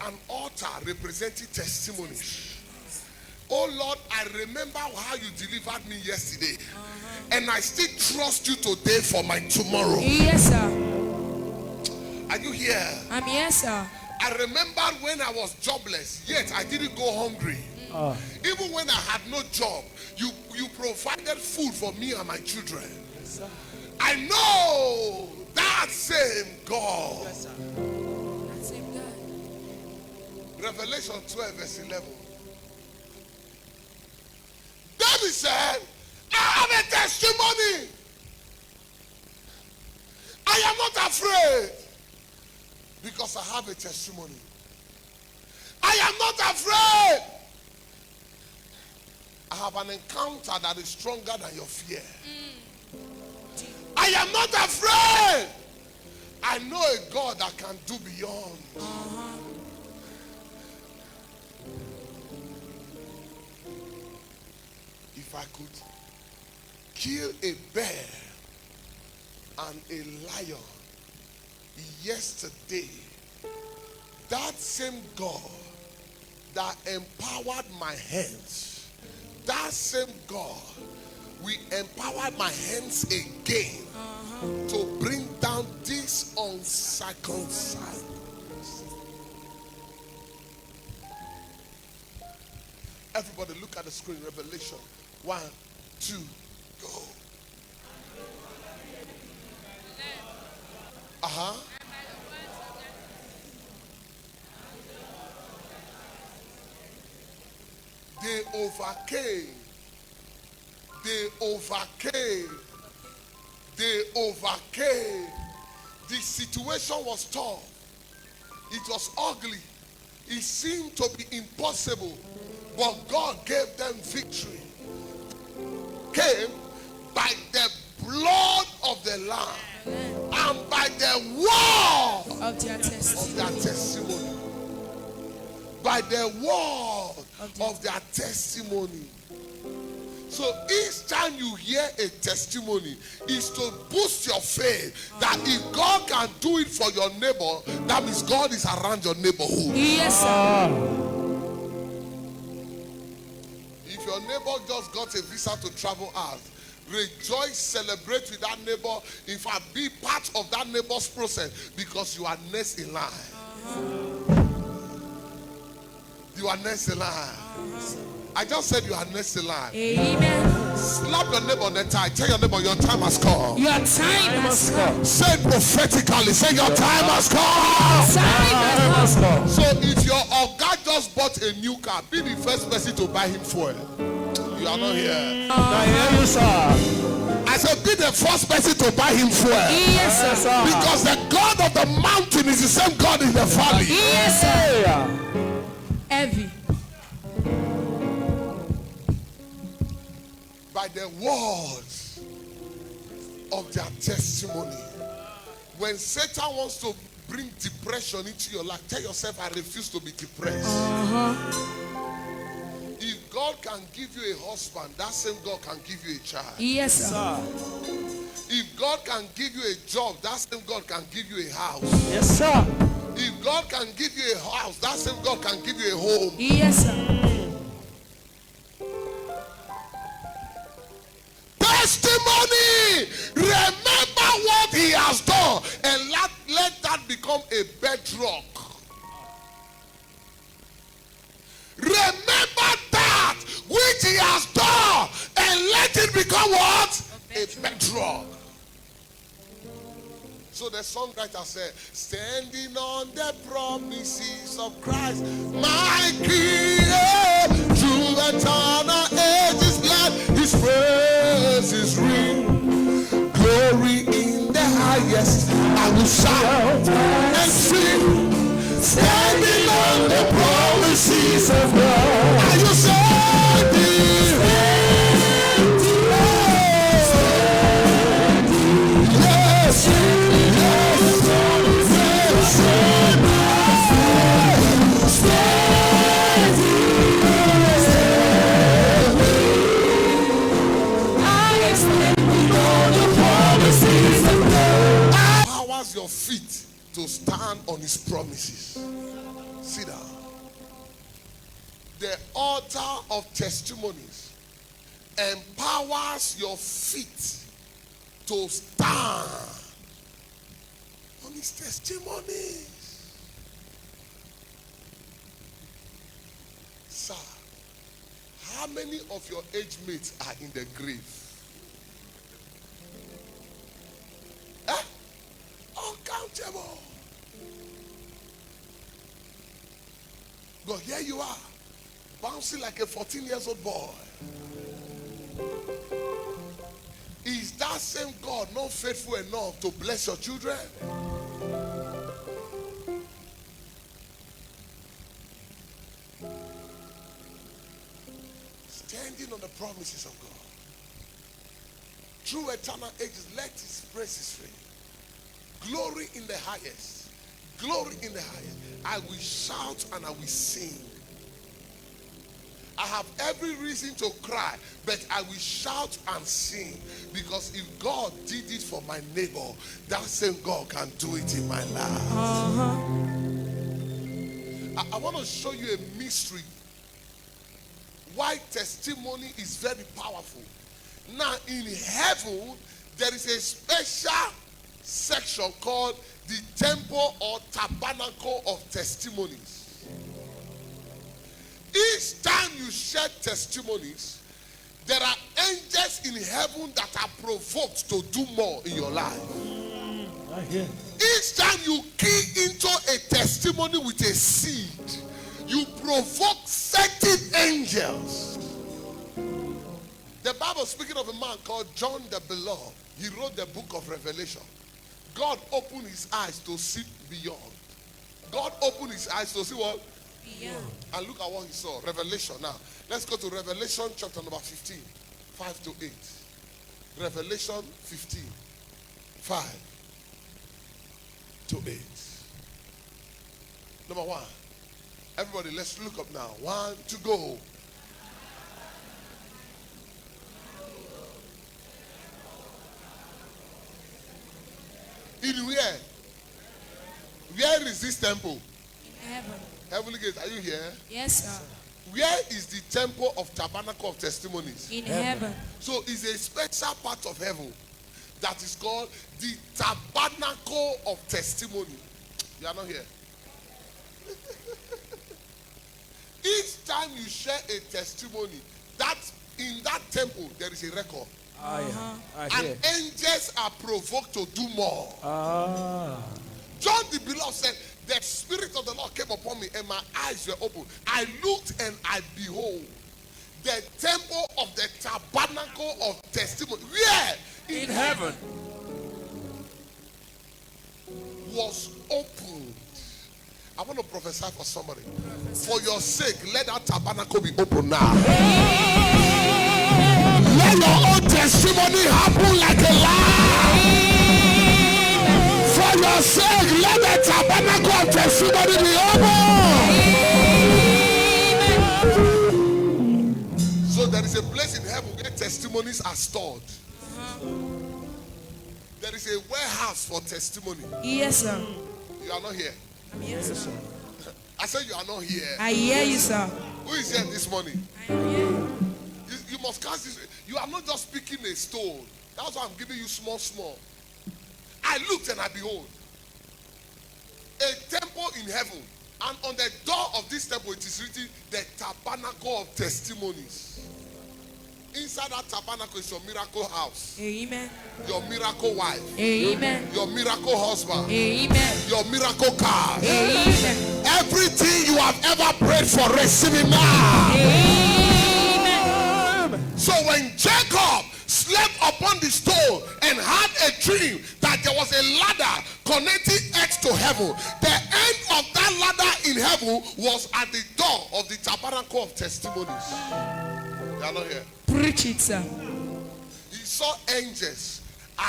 an altar representing testimonies. Oh Lord, I remember how you delivered me yesterday. And I still trust you today for my tomorrow. Yes, sir. Are you here? I'm here, sir. I remember when I was jobless, yet I didn't go hungry. Even when I had no job, you provided food for me and my children. Yes, I know that same God. Yes, sir. That same God. Revelation 12 verse 11. David said, I have a testimony. I am not afraid because I have a testimony. I am not afraid. I have an encounter that is stronger than your fear. I am not afraid. I know a God that can do beyond. If I could kill a bear and a lion yesterday, that same God that empowered my hands, that same God will empower my hands again to bring down this uncircumcised. Everybody look at the screen. Revelation 1, 2, go. They overcame. They overcame. They overcame. The situation was tough. It was ugly. It seemed to be impossible. But God gave them victory. Came by the blood of the Lamb and by the word Of their testimony. By the word of their testimony. So each time you hear a testimony, is to boost your faith that if God can do it for your neighbor, that means God is around your neighborhood. Yes, sir. If your neighbor just got a visa to travel out, rejoice, celebrate with that neighbor. In fact, be part of that neighbor's process because you are next in line. You are next in line. I just said you are next in line. Amen. Slap your neighbor on the thigh. Tell your neighbor your time has come. Your time has come. Say it prophetically. Say your time has come. Time has come. So if your Oga just bought a new car, be the first person to buy him fuel. You are not here. I hear you, sir. I said be the first person to buy him fuel. Yes, sir. Because the God of the mountain is the same God in the valley. Yes, sir. Heavy. By the words of their testimony. When Satan wants to bring depression into your life, tell yourself, I refuse to be depressed. If God can give you a husband, that same God can give you a child. Yes, sir. If God can give you a job, that same God can give you a house. Yes, sir. If God can give you a house, that same God can give you a home. Yes, sir. Testimony! Remember what he has done and let that become a bedrock. Remember that which he has done and let it become what? A bedrock. So the songwriter said, standing on the promises of Christ, my King, through eternal ages, let his praises ring. Glory in the highest, I will shout and sing. Standing on the promises of God. Are you standing? Yes. Powers your feet to stand on his promises. Sit down. The altar of testimonies empowers your feet to stand on his testimonies. Sir, how many of your age mates are in the grave? Uncountable. But here you are, bouncing like a 14-year-old boy. Is that same God not faithful enough to bless your children? Standing on the promises of God. Through eternal ages, let his praises ring. Glory in the highest. Glory in the highest. I will shout and I will sing. I have every reason to cry, but I will shout and sing, because if God did it for my neighbor, that same God can do it in my life. I want to show you a mystery why testimony is very powerful. Now in heaven, there is a special section called the temple or tabernacle of testimonies. Each time you share testimonies, there are angels in heaven that are provoked to do more in your life. Each time you key into a testimony with a seed, you provoke certain angels. The Bible, speaking of a man called John the Beloved, he wrote the book of Revelation. God opened his eyes to see beyond. God opened his eyes to see what? Beyond. And look at what he saw. Revelation. Now, let's go to Revelation chapter number 15, 5 to 8. Revelation 15, 5 to 8. Number 1. Everybody, let's look up now. 1 to go. In where? Where is this temple? In heaven. Heavenly Gate, are you here? Yes, sir. Where is the temple of tabernacle of testimonies? In heaven. So it's a special part of heaven that is called the tabernacle of testimony. You are not here. Each time you share a testimony, that in that temple there is a record. And angels are provoked to do more. John the Beloved said, the Spirit of the Lord came upon me and my eyes were open. I looked and I behold the temple of the tabernacle of testimony. Where? In heaven. Was opened. I want to prophesy for somebody. For your sake, let that tabernacle be open now. Let your own testimony happen like a lie. For your sake, let the tabernacle of testimony be open. So there is a place in heaven where testimonies are stored. There is a warehouse for testimony. Yes, sir. You are not here. Yes, sir. I said you are not here. I hear you, sir. Who is here this morning? I hear you. You must cast this. You are not just picking a stone. That's why I'm giving you small. I looked and I behold a temple in heaven, and on the door of this temple it is written the tabernacle of testimonies. Inside that tabernacle is your miracle house. Amen. Your miracle wife. Amen. Your miracle husband. Amen. Your miracle car. Amen. Everything you have ever prayed for, receive it now. Amen. So when Jacob slept upon the stone and had a dream that there was a ladder connecting earth to heaven, the end of that ladder in heaven was at the door of the tabernacle of testimonies. You are not here. Preach it, sir. He saw angels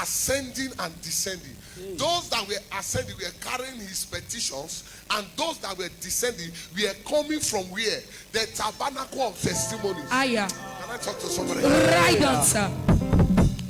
ascending and descending. Those that were ascending were carrying his petitions, and those that were descending were coming from where? The tabernacle of testimonies. Aya. Can I talk to somebody? Right on, sir.